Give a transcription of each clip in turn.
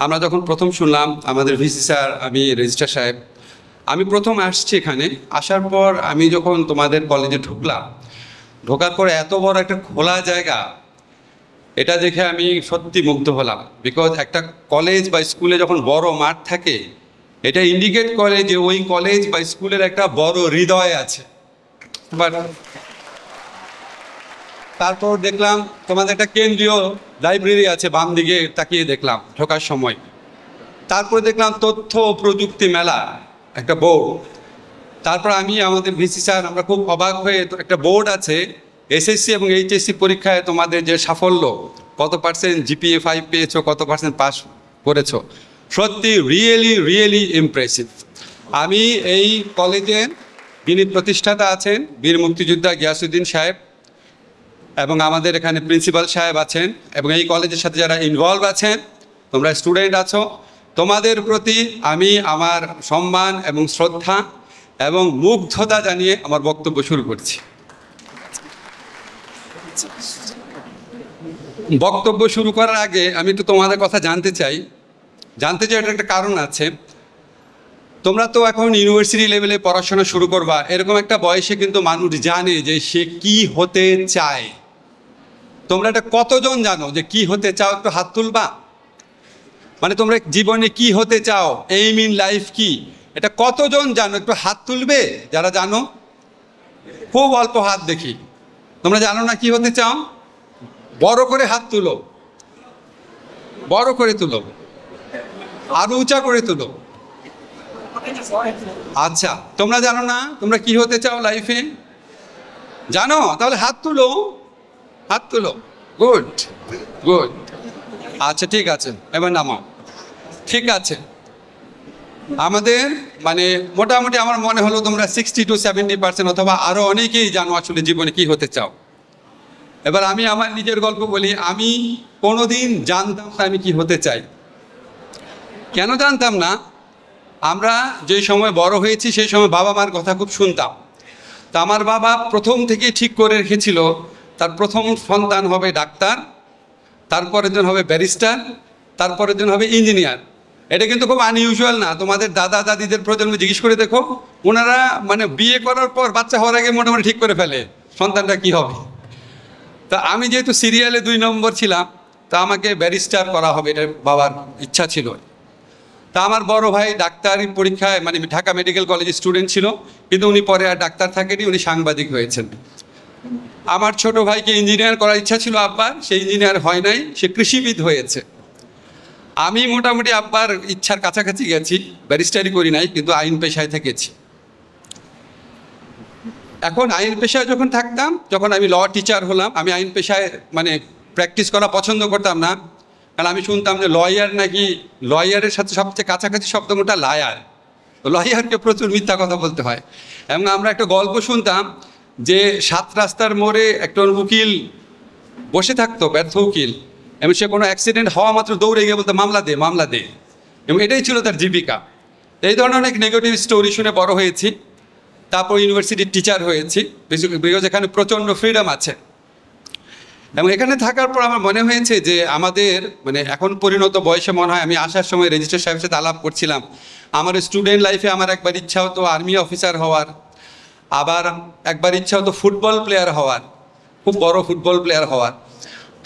আমরা যখন প্রথম শুনলাম আমাদের ভিসি স্যার, আমি রেজিস্ট্রার সাহেব, আমি প্রথম আসছি এখানে। আসার পর আমি যখন তোমাদের কলেজে ঢুকলাম, ঢোকার পর এত বড় একটা খোলা জায়গা, এটা দেখে আমি সত্যি মুগ্ধ হলাম। বিকজ একটা কলেজ বা স্কুলে যখন বড় মাঠ থাকে, এটা ইন্ডিকেট করে যে ওই কলেজ বা স্কুলের একটা বড় হৃদয় আছে। বাট তারপর দেখলাম তোমাদের একটা কেন্দ্রীয় লাইব্রেরি আছে, বাম দিকে তাকিয়ে দেখলাম ঢোকার সময়। তারপরে দেখলাম তথ্য ও প্রযুক্তি মেলা একটা বোর্ড। তারপর আমি আমাদের ভিসি স্যার, আমরা খুব অবাক হয়ে, তো একটা বোর্ড আছে এসএসসি এবং এইচএসসি পরীক্ষায় তোমাদের যে সাফল্য, কত পার্সেন্ট জিপিএ 5 পেয়েছো, কত পার্সেন্ট পাস করেছো, সত্যি রিয়েলি ইমপ্রেসিভ। আমি এই কলেজের যিনি প্রতিষ্ঠাতা আছেন বীর মুক্তিযোদ্ধা গিয়াসউদ্দিন সাহেব, এবং আমাদের এখানে প্রিন্সিপাল সাহেব আছেন, এবং এই কলেজের সাথে যারা ইনভলভ আছেন, তোমরা স্টুডেন্ট আছো, তোমাদের প্রতি আমি আমার সম্মান এবং শ্রদ্ধা এবং মুগ্ধতা জানিয়ে আমার বক্তব্য শুরু করছি। বক্তব্য শুরু করার আগে আমি একটু তোমাদের কথা জানতে চাই। এটার একটা কারণ আছে। তোমরা তো এখন ইউনিভার্সিটি লেভেলে পড়াশোনা শুরু করবা, এরকম একটা বয়সে কিন্তু মানুষ জানে যে সে কি হতে চায়। তোমরা এটা কতজন জানো যে কি হতে চাও? একটু হাত তুলবা। মানে তোমরা জীবনে কি হতে চাও, এইম ইন লাইফ কি, এটা কতজন জানো? একটু হাত তুলবে যারা জানো। খুব অল্প হাত দেখি। তোমরা জানো না কি হতে চাও? বড় করে হাত তুলো, বড় করে তুলো, আরো উঁচা করে তুলো। আচ্ছা, তোমরা জানো না তোমরা কি হতে চাও লাইফে? জানো? তাহলে হাত তুলো, হাত তুলো। গুড। আচ্ছা, ঠিক আছে, এবার নামাও। ঠিক আছে, আমাদের মানে মোটামুটি আমার মনে হলো তোমরা 60 to 70% অথবা আরো অনেকেই জানো আসলে জীবনে কি হতে চাও। এবার আমি আমার নিজের গল্প বলি। আমি কোনোদিন জানতাম না আমি কি হতে চাই। কেন জানতাম না? আমরা যে সময় বড় হয়েছি সেই সময় বাবা মার কথা খুব শুনতাম। তা আমার বাবা প্রথম থেকেই ঠিক করে রেখেছিল তার প্রথম সন্তান হবে ডাক্তার, তারপরের জন হবে ব্যারিস্টার, তারপরের জন হবে ইঞ্জিনিয়ার। এটা কিন্তু খুব আনইউজুয়াল না। তোমাদের দাদা দাদিদের প্রজন্মে জিজ্ঞেস করে দেখো, ওনারা মানে বিয়ে করার পর বাচ্চা হওয়ার আগে মোটামুটি ঠিক করে ফেলে সন্তানটা কি হবে। তা আমি যেহেতু সিরিয়ালে 2 নম্বর ছিলাম, তা আমাকে ব্যারিস্টার করা হবে, এটা বাবার ইচ্ছা ছিল। তা আমার বড় ভাই ডাক্তারি পরীক্ষায় মানে ঢাকা মেডিকেল কলেজের স্টুডেন্ট ছিল, কিন্তু উনি পরে আর ডাক্তার থাকেনি, উনি সাংবাদিক হয়েছেন। আমার ছোট ভাইকে ইঞ্জিনিয়ার করার ইচ্ছা ছিল আব্বার, সে ইঞ্জিনিয়ার হয় নাই, সে কৃষিবিদ হয়েছে। আমি মোটামুটি আব্বার ইচ্ছার কাছাকাছি গেছি, ব্যারিস্টারি করি নাই, কিন্তু আইন পেশায় থেকেছি। এখন আইন পেশায় যখন থাকতাম, যখন আমি ল টিচার হলাম, আমি আইন পেশায় মানে প্র্যাকটিস করা পছন্দ করতাম না। কারণ আমি শুনতাম যে লয়ার নাকি, লয়ারের সাথে সবচেয়ে কাছাকাছি শব্দটা লায়ার, লয়ারকে প্রচুর মিথ্যা কথা বলতে হয়। এবং আমরা একটা গল্প শুনতাম যে 7 রাস্তার মোড়ে একজন উকিল বসে থাকতো, ব্যর্থ উকিল, এবং সে কোনো অ্যাক্সিডেন্ট হওয়া মাত্র দৌড়ে গিয়ে বলতো মামলা দে, এবং এটাই ছিল তার জীবিকা। এই ধরনের অনেক নেগেটিভ স্টোরি শুনে বড় হয়েছি। তারপর ইউনিভার্সিটির টিচার হয়েছি, বিকজ এখানে প্রচণ্ড ফ্রিডম আছে। এবং এখানে থাকার পর আমার মনে হয়েছে যে আমাদের মানে এখন পরিণত বয়সে মনে হয়, আমি আসার সময় রেজিস্ট্রার সাহেবের সাথে আলাপ করছিলাম, আমার স্টুডেন্ট লাইফে আমার একবার ইচ্ছা হতো আর্মি অফিসার হওয়ার, আবার একবার ইচ্ছা হতো ফুটবল প্লেয়ার হওয়ার, খুব বড় ফুটবল প্লেয়ার হওয়ার।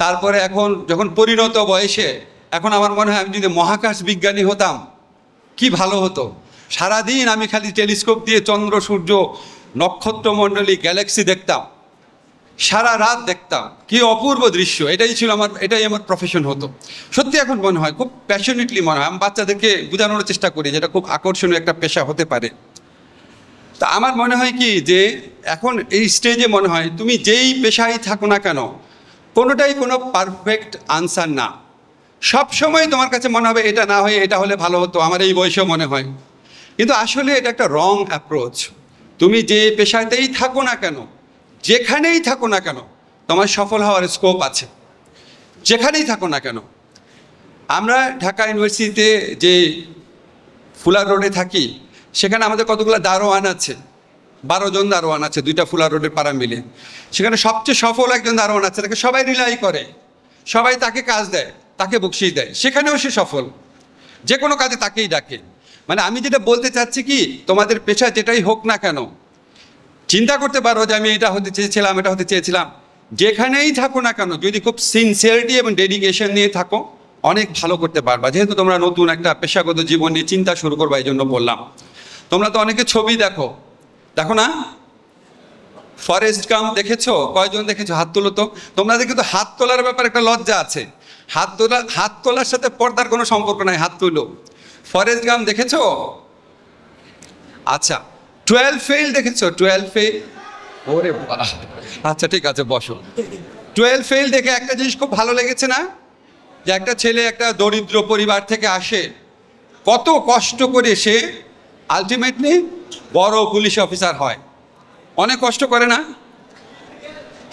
তারপরে এখন যখন পরিণত বয়সে, এখন আমার মনে হয় আমি যদি মহাকাশ বিজ্ঞানী হতাম কি ভালো হতো। সারাদিন আমি খালি টেলিস্কোপ দিয়ে চন্দ্র, সূর্য, নক্ষত্রমণ্ডলী, গ্যালাক্সি দেখতাম, সারা রাত দেখতাম, কি অপূর্ব দৃশ্য। এটাই আমার প্রফেশন হতো। সত্যি এখন মনে হয়, খুব প্যাশনেটলি মনে হয়। আমি বাচ্চাদেরকে বোঝানোর চেষ্টা করি যেটা খুব আকর্ষণীয় একটা পেশা হতে পারে। তা আমার মনে হয় কি যে এখন এই স্টেজে মনে হয় তুমি যেই পেশায় থাকো না কেন, কোনোটাই কোনো পারফেক্ট আনসার না। সব সময় তোমার কাছে মনে হবে এটা না হয়ে এটা হলে ভালো হতো, আমার এই বয়সেও মনে হয়। কিন্তু আসলে এটা একটা রং অ্যাপ্রোচ। তুমি যে পেশাতেই থাকো না কেন, যেখানেই থাকো না কেন, তোমার সফল হওয়ার স্কোপ আছে, যেখানেই থাকো না কেন। আমরা ঢাকা ইউনিভার্সিটিতে যে ফুলার রোডে থাকি, সেখানে আমাদের কতগুলো দারোয়ান আছে, 12 জন দারোয়ান আছে, 2টা ফুলার রোডের পাড়া মিলে। সেখানে সবচেয়ে সফল একজন দারোয়ান আছে, তাকে সবাই রিলাই করে, সবাই তাকে কাজ দেয়, তাকে বকশিশ দেয়, সেখানেও সে সফল। যে কোনো কাজে তাকেই ডাকে। মানে আমি যেটা বলতে চাচ্ছি কি, তোমাদের পেশা যেটাই হোক না কেন, চিন্তা করতে পারো যে আমি এটা হতে চেয়েছিলাম, এটা হতে চেয়েছিলাম, যেখানেই থাকো না কেন যদি খুব সিনসিয়ারিটি এবং ডেডিকেশন নিয়ে থাকো অনেক ভালো করতে পারবা। যেহেতু তোমরা নতুন একটা পেশাগত জীবন নিয়ে চিন্তা শুরু করবা, এই জন্য বললাম। তোমরা তো অনেকে ছবি দেখো, দেখো না? ফরেস্ট গাম্প দেখেছো? কয়জন দেখেছো? হাত তোলো তো। তোমাদের কিন্তু হাত তোলার ব্যাপারে একটা লজ্জা আছে। হাত তোলার সাথে পর্দার কোনো সম্পর্ক নাই, হাত তুলো। ফরেস্ট গাম্প দেখেছো? আচ্ছা, 12 ফেল দেখেছো? 12 ফেল, ওরে বাবা, আচ্ছা ঠিক আছে বসো। 12 ফেল দেখে একটা জিনিস খুব ভালো লেগেছে না, যে একটা ছেলে একটা দরিদ্র পরিবার থেকে আসে, কত কষ্ট করে সে আলটিমেটলি বড় পুলিশ অফিসার হয়। অনেক কষ্ট করে না?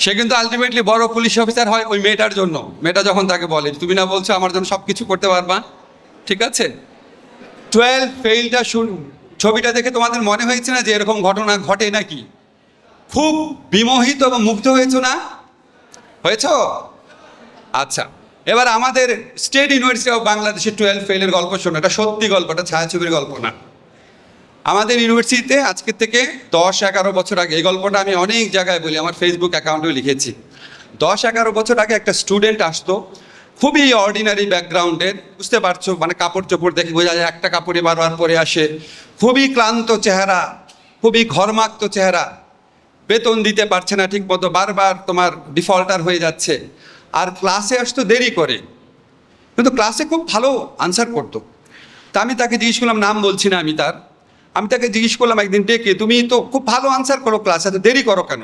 সে কিন্তু আলটিমেটলি বড় পুলিশ অফিসার হয় ওই মেয়েটার জন্য। মেয়েটা যখন তাকে বলে তুমি না বলছো আমার জন্য সব কিছু করতে পারবা, ঠিক আছে? 12 ফেইলটা ছবিটা দেখে তোমাদের মনে হয়েছে না যে এরকম ঘটনা ঘটে নাকি? খুব বিমোহিত এবং মুগ্ধ হয়েছো না? হয়েছ? আচ্ছা, এবার আমাদের স্টেট ইউনিভার্সিটি অফ বাংলাদেশের 12 ফেইলের গল্প শোনো। এটা সত্যি গল্প, এটা ছায়াছবির গল্প না। আমাদের ইউনিভার্সিটিতে আজকের থেকে 10-11 বছর আগে, এই গল্পটা আমি অনেক জায়গায় বলি, আমার ফেসবুক অ্যাকাউন্টেও লিখেছি। 10-11 বছর আগে একটা স্টুডেন্ট আসতো, খুবই অর্ডিনারি ব্যাকগ্রাউন্ডের, বুঝতে পারছো, মানে কাপড় চোপড় দেখে বোঝা যায় একটা কাপড়ে বারবার পরে আসে, খুবই ক্লান্ত চেহারা, খুবই ঘর্মাক্ত চেহারা, বেতন দিতে পারছে না ঠিক মতো, বারবার তোমার ডিফল্টার হয়ে যাচ্ছে, আর ক্লাসে আসতো দেরি করে, কিন্তু ক্লাসে খুব ভালো আনসার করতো। তা আমি তাকে জিজ্ঞেস করলাম, নাম বলছি না আমি তাকে জিজ্ঞেস করলাম একদিন ডেকে, তুমি তো খুব ভালো আনসার করো ক্লাসে, তো দেরি করো কেন?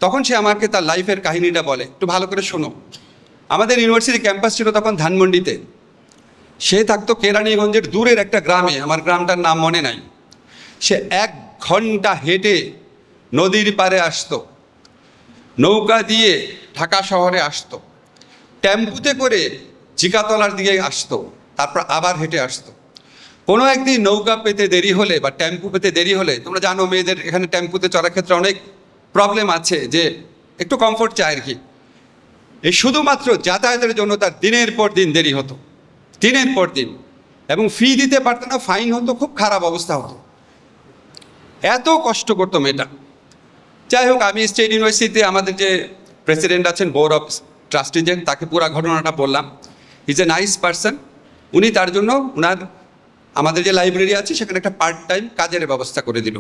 তখন সে আমাকে তার লাইফের কাহিনীটা বলে, একটু ভালো করে শোনো। আমাদের ইউনিভার্সিটি ক্যাম্পাস ছিল তখন ধানমন্ডিতে, সে থাকতো কেরানীগঞ্জের দূরের একটা গ্রামে, আমার গ্রামটার নাম মনে নাই। সে 1 ঘন্টা হেঁটে নদীর পাড়ে আসতো, নৌকা দিয়ে ঢাকা শহরে আসতো, টেম্পুতে করে জিকাতলার দিকে আসতো, তারপর আবার হেঁটে আসতো। কোনো একদিন নৌকা পেতে দেরি হলে বা টেম্পু পেতে দেরি হলে, তোমরা জানো মেয়েদের এখানে টেম্পুতে চড়ার ক্ষেত্রে অনেক প্রবলেম আছে, যে একটু কমফোর্ট চায় আর কি। এই শুধুমাত্র যাতায়াতের জন্য তার দিনের পর দিন দেরি হতো, দিনের পর দিন, এবং ফি দিতে পারতো না, ফাইন হতো, খুব খারাপ অবস্থা হতো, এত কষ্ট করতো মেয়েটা। যাই হোক, আমি স্টেট ইউনিভার্সিটিতে আমাদের যে প্রেসিডেন্ট আছেন, বোর্ড অফ ট্রাস্টিজেন, তাকে পুরো ঘটনাটা বললাম। Is a nice person. উনি তার জন্য ওনার আমাদের যে লাইব্রেরি আছে সেখানে একটা পার্ট টাইম কাজের ব্যবস্থা করে দিল।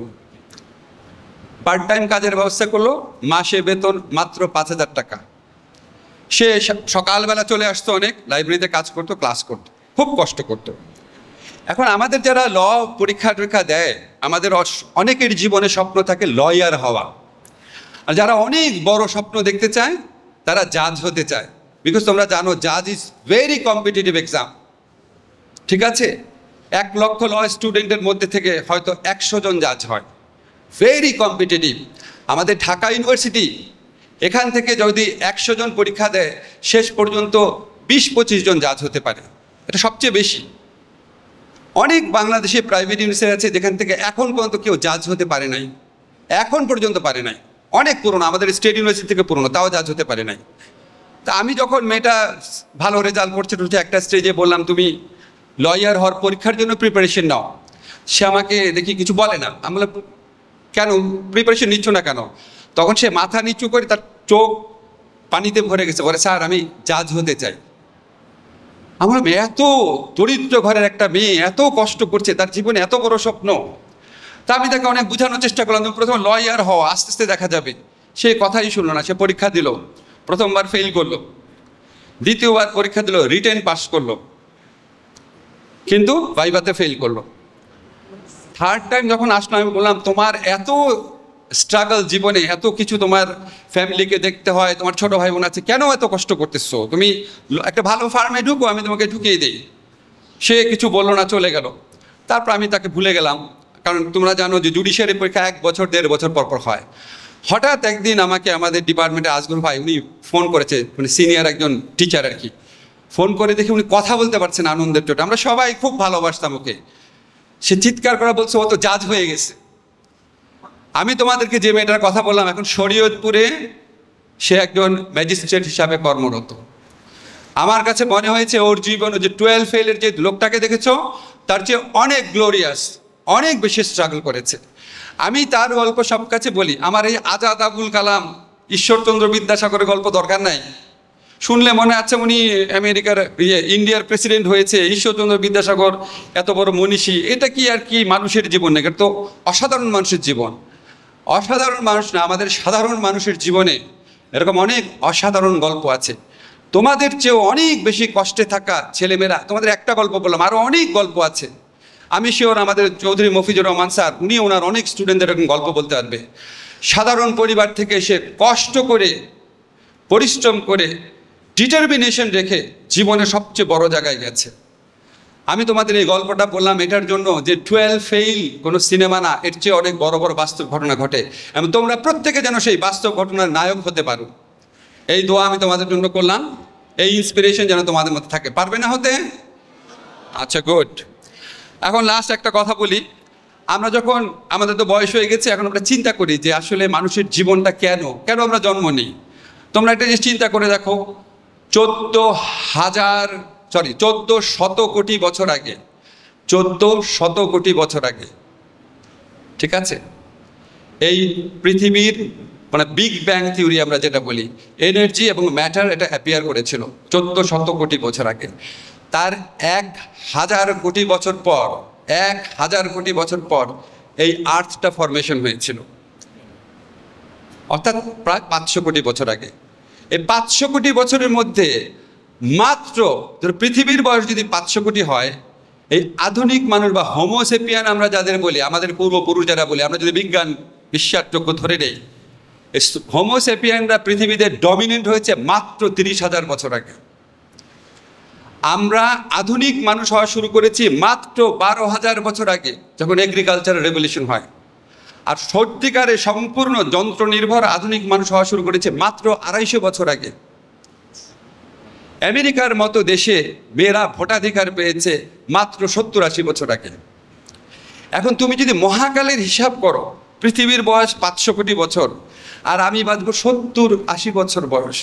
পার্ট টাইম কাজের ব্যবস্থা করলো, মাসে বেতন মাত্র 5,000 টাকা। সে সকালবেলা চলে আসতো, অনেক লাইব্রেরিতে কাজ করতো, ক্লাস করতো, খুব কষ্ট করতো। এখন আমাদের যারা ল পরীক্ষা দেয়, আমাদের অনেকের জীবনে স্বপ্ন থাকে লয়ার হওয়া, আর যারা অনেক বড় স্বপ্ন দেখতে চায় তারা জাজ হতে চায়। বিকজ তোমরা জানো জাজ ইজ ভেরি কম্পিটিটিভ এক্সাম, ঠিক আছে? 1 লক্ষ ল স্টুডেন্টের মধ্যে থেকে হয়তো 100 জন জাজ হয়, ভেরি কম্পিটিটিভ। আমাদের ঢাকা ইউনিভার্সিটি, এখান থেকে যদি 100 জন পরীক্ষা দেয়, শেষ পর্যন্ত 20-25 জন জাজ হতে পারে, এটা সবচেয়ে বেশি। অনেক বাংলাদেশে প্রাইভেট ইউনিভার্সিটি আছে যেখান থেকে এখন পর্যন্ত কেউ জাজ হতে পারে নাই, এখন পর্যন্ত পারে নাই। অনেক পুরনো, আমাদের স্টেট ইউনিভার্সিটি থেকে পুরনো, তাও জাজ হতে পারে নাই। তা আমি যখন মেয়েটা ভালো রেজাল্ট করছে, একটা স্টেজে বললাম তুমি লয়ার হওয়ার পরীক্ষার জন্য প্রিপারেশন নাও। সে আমাকে দেখি কিছু বলে না। আমি বললাম কেন প্রিপারেশন নিচ্ছ না কেন? তখন সে মাথা নিচু করে, তার চোখ পানিতে ভরে গেছে, বলে স্যার আমি জাজ হতে চাই। আমার এত দরিদ্র ঘরের একটা মেয়ে এত কষ্ট করছে, তার জীবনে এত বড় স্বপ্ন। তা আমি তাকে অনেক বোঝানোর চেষ্টা করলাম, তুমি প্রথমে লয়ার হও, আস্তে আস্তে দেখা যাবে। সে কথাই শুনলো না, সে পরীক্ষা দিল, প্রথমবার ফেল করলো, দ্বিতীয়বার পরীক্ষা দিল, রিটেন পাস করলো, কিন্তু ভাইভাতে ফেল করলো। থার্ড টাইম যখন আসলো, আমি বললাম তোমার এত স্ট্রাগল জীবনে, এত কিছু, তোমার ফ্যামিলিকে দেখতে হয়, তোমার ছোট ভাই বোন আছে, কেন এত কষ্ট করতেছো? তুমি একটা ভালো ফার্মে ঢুকো, আমি তোমাকে ঢুকিয়ে দিই। সে কিছু বললো না, চলে গেল। তারপর আমি তাকে ভুলে গেলাম, কারণ তোমরা জানো যে জুডিশিয়ারি পরীক্ষা 1 বছর 1.5 বছর পর হয়। হঠাৎ একদিন আমাকে আমাদের ডিপার্টমেন্টে আজগর ভাই, উনি ফোন করেছে, মানে সিনিয়র একজন টিচার আর কি, ফোন করে দেখে উনি কথা বলতে পারছেন আনন্দের চোটে। আমরা সবাই খুব ভালোবাসতাম ওকে। সে চিৎকার করা বলছে ও তো জাজ হয়ে গেছে। আমি তোমাদেরকে যে মেয়েটার কথা বললাম, এখন শরীয়তপুরে সে একজন ম্যাজিস্ট্রেট হিসাবে কর্মরত। আমার কাছে মনে হয়েছে ওর জীবনে যে 12 ফেলের যে লোকটাকে দেখেছো তার চেয়ে অনেক গ্লোরিয়াস, অনেক বেশি স্ট্রাগল করেছে। আমি তার গল্প সব কাছে বলি। আমার এই আজাদ আবুল কালাম, ঈশ্বরচন্দ্র বিদ্যাসাগরের গল্প দরকার নাই। শুনলে মনে আছে উনি আমেরিকার ইন্ডিয়ার প্রেসিডেন্ট হয়েছে, ঈশ্বরচন্দ্র বিদ্যাসাগর এত বড় মনীষী, এটা কি আর কি মানুষের জীবন না? এটা তো অসাধারণ মানুষের জীবন। অসাধারণ মানুষ না, আমাদের সাধারণ মানুষের জীবনে এরকম অনেক অসাধারণ গল্প আছে। তোমাদের চেয়েও অনেক বেশি কষ্টে থাকা ছেলেমেয়েরা, তোমাদের একটা গল্প বললাম, আরও অনেক গল্প আছে। আমি শিওর আমাদের চৌধুরী মফিজুর রহমান স্যার, উনি ওনার অনেক স্টুডেন্টদের এরকম গল্প বলতে পারবে। সাধারণ পরিবার থেকে এসে কষ্ট করে, পরিশ্রম করে, ডিটারমিনেশন রেখে জীবনে সবচেয়ে বড় জায়গায় গেছে। আমি তোমাদের এই গল্পটা বললাম এটার জন্য যে 12 ফেইল কোনো সিনেমা না, এর চেয়ে অনেক বড় বড় বাস্তব ঘটনা ঘটে এবং তোমরা প্রত্যেকে যেন সেই বাস্তব ঘটনার নায়ক হতে পারো। এই দোয়া আমি তোমাদের জন্য করলাম, এই ইন্সপিরেশন যেন তোমাদের মধ্যে থাকে। পারবে না হতে? আচ্ছা, গুড। এখন লাস্ট একটা কথা বলি। আমরা যখন, আমাদের তো বয়স হয়ে গেছে, এখন আমরা চিন্তা করি যে আসলে মানুষের জীবনটা কেন আমরা জন্ম নিই। তোমরা একটা জিনিস চিন্তা করে দেখো, 1400 কোটি বছর আগে, 1400 কোটি বছর আগে, ঠিক আছে, এই পৃথিবীর মানে বিগ ব্যাং থিওরি আমরা যেটা বলি, এনার্জি এবং ম্যাটার এটা অ্যাপিয়ার করেছিল 1400 কোটি বছর আগে। তার 1000 কোটি বছর পর, 1000 কোটি বছর পর এই আর্থটা ফরমেশন হয়েছিল, অর্থাৎ প্রায় 500 কোটি বছর আগে। এই 500 কোটি বছরের মধ্যে মাত্র পৃথিবীর বয়স যদি 500 কোটি হয়, এই আধুনিক মানুষ বা হোমোসেপিয়ান আমরা যাদের বলি, আমাদের পূর্বপুরুষ যারা বলি, আমরা যদি বিজ্ঞান বিশ্বাসযোগ্য ধরে নেই, হোমোসেপিয়ানরা পৃথিবীতে ডমিনেন্ট হয়েছে মাত্র 30,000 বছর আগে। আমরা আধুনিক মানুষ হওয়া শুরু করেছি মাত্র 12,000 বছর আগে, যখন এগ্রিকালচারাল রেভলিউশন হয়। আর সত্যিকারে সম্পূর্ণ যন্ত্র নির্ভর আধুনিক মানুষ হওয়া শুরু করেছে মাত্র 250 বছর আগে। আমেরিকার মতো দেশে মেয়েরা ভোটাধিকার পেয়েছে মাত্র 70-80 বছর আগে। এখন তুমি যদি মহাকালের হিসাব করো, পৃথিবীর বয়স 500 কোটি বছর, আর আমি বাঁচবো 70-80 বছর বয়স,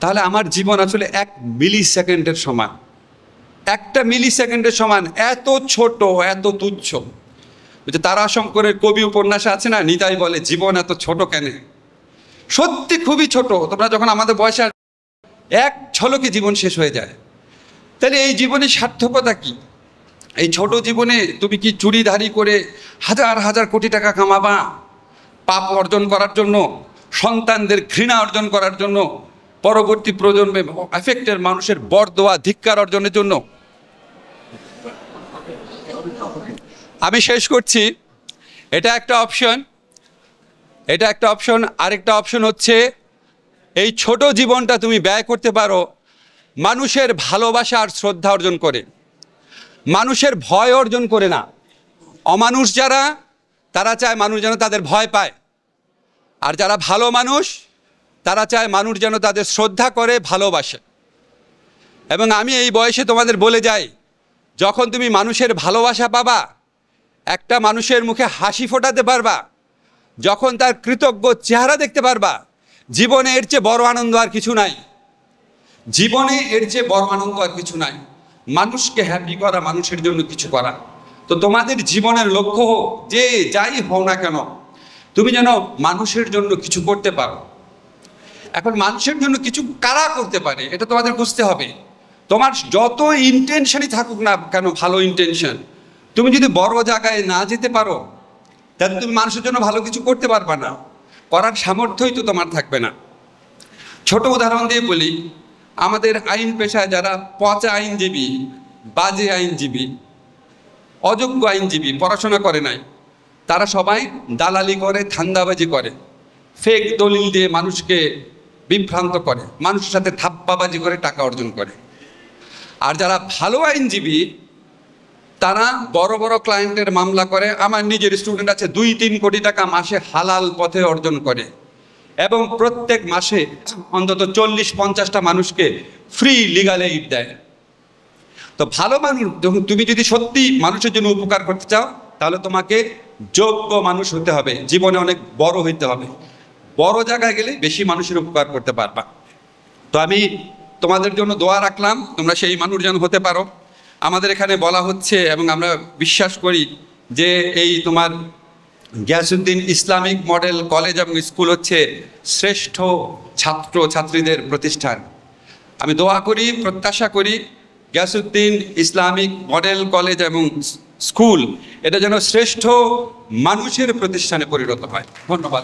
তাহলে আমার জীবন আসলে 1 মিলি সেকেন্ডের সমান। 1টা মিলি সেকেন্ডের সমান, এত ছোট, এত তুচ্ছ। যে তারাশঙ্করের কবি উপন্যাসে আছে না, নিতাই বলে জীবন এত ছোট কেন? সত্যি খুবই ছোট। তোমরা যখন আমাদের বয়সে এক ঝলকে জীবন শেষ হয়ে যায়, তাহলে এই জীবনের সার্থকতা কি? এই ছোট জীবনে তুমি কি চুরিধারি করে হাজার হাজার কোটি টাকা কামাবা পাপ অর্জন করার জন্য, সন্তানদের ঘৃণা অর্জন করার জন্য, পরবর্তী প্রজন্মে এফেক্টের মানুষের বরদোয়া ধিক্কার অর্জনের জন্য? আমি শেষ করছি। এটা একটা অপশন, এটা একটা অপশন। আরেকটা অপশন হচ্ছে এই ছোট জীবনটা তুমি ব্যয় করতে পারো মানুষের ভালোবাসা আর শ্রদ্ধা অর্জন করে, মানুষের ভয় অর্জন করে না। অমানুষ যারা, তারা চায় মানুষ যেন তাদের ভয় পায়, আর যারা ভালো মানুষ তারা চায় মানুষ যেন তাদের শ্রদ্ধা করে, ভালোবাসে। এবং আমি এই বয়সে তোমাদের বলে যাই, যখন তুমি মানুষের ভালোবাসা পাবা, একটা মানুষের মুখে হাসি ফোটাতে পারবা, যখন তার কৃতজ্ঞ চেহারা দেখতে পারবা, জীবনে এর চেয়ে বড় আনন্দ আর কিছু নাই। জীবনে এর চেয়ে বড় আনন্দ আর কিছু নাই। মানুষকে হ্যাপি করা, মানুষের জন্য কিছু করা। তো তোমাদের জীবনের লক্ষ্য হোক যে যাই হও না কেন, তুমি যেন মানুষের জন্য কিছু করতে পারো। এখন মানুষের জন্য কিছু কারা করতে পারে এটা তোমাদের বুঝতে হবে। তোমার যত ইন্টেনশনই থাকুক না কেন, ভালো ইন্টেনশন, তুমি যদি বড় জায়গায় না যেতে পারো, তাহলে তুমি মানুষের জন্য ভালো কিছু করতে পারবে না, করার সামর্থ্যই তো তোমার থাকবে না। ছোট উদাহরণ দিয়ে বলি, আমাদের আইন পেশায় যারা পচা আইনজীবী, বাজে আইনজীবী, অযোগ্য আইনজীবী, পড়াশোনা করে নাই, তারা সবাই দালালি করে, ধান্দাবাজি করে, ফেক দলিল দিয়ে মানুষকে বিভ্রান্ত করে, মানুষের সাথে ধাপ্পাবাজি করে টাকা অর্জন করে। আর যারা ভালো আইনজীবী, তারা বড় বড় ক্লায়েন্টের মামলা করে। আমার নিজের স্টুডেন্ট আছে 2-3 কোটি টাকা মাসে হালাল পথে অর্জন করে, এবং প্রত্যেক মাসে অন্তত 40-50টা মানুষকে ফ্রি লিগাল এইড দেয়। তো ভালো মানুষ, তুমি যদি সত্যি মানুষের জন্য উপকার করতে চাও, তাহলে তোমাকে যোগ্য মানুষ হতে হবে, জীবনে অনেক বড় হইতে হবে। বড় জায়গায় গেলে বেশি মানুষের উপকার করতে পারবা। তো আমি তোমাদের জন্য দোয়া রাখলাম, তোমরা সেই মানুষ যেন হতে পারো। আমাদের এখানে বলা হচ্ছে এবং আমরা বিশ্বাস করি যে এই তোমার গিয়াসউদ্দিন ইসলামিক মডেল কলেজ এবং স্কুল হচ্ছে শ্রেষ্ঠ ছাত্র ছাত্রীদের প্রতিষ্ঠান। আমি দোয়া করি, প্রত্যাশা করি গিয়াসউদ্দিন ইসলামিক মডেল কলেজ এবং স্কুল এটা যেন শ্রেষ্ঠ মানুষের প্রতিষ্ঠানে পরিণত হয়। ধন্যবাদ।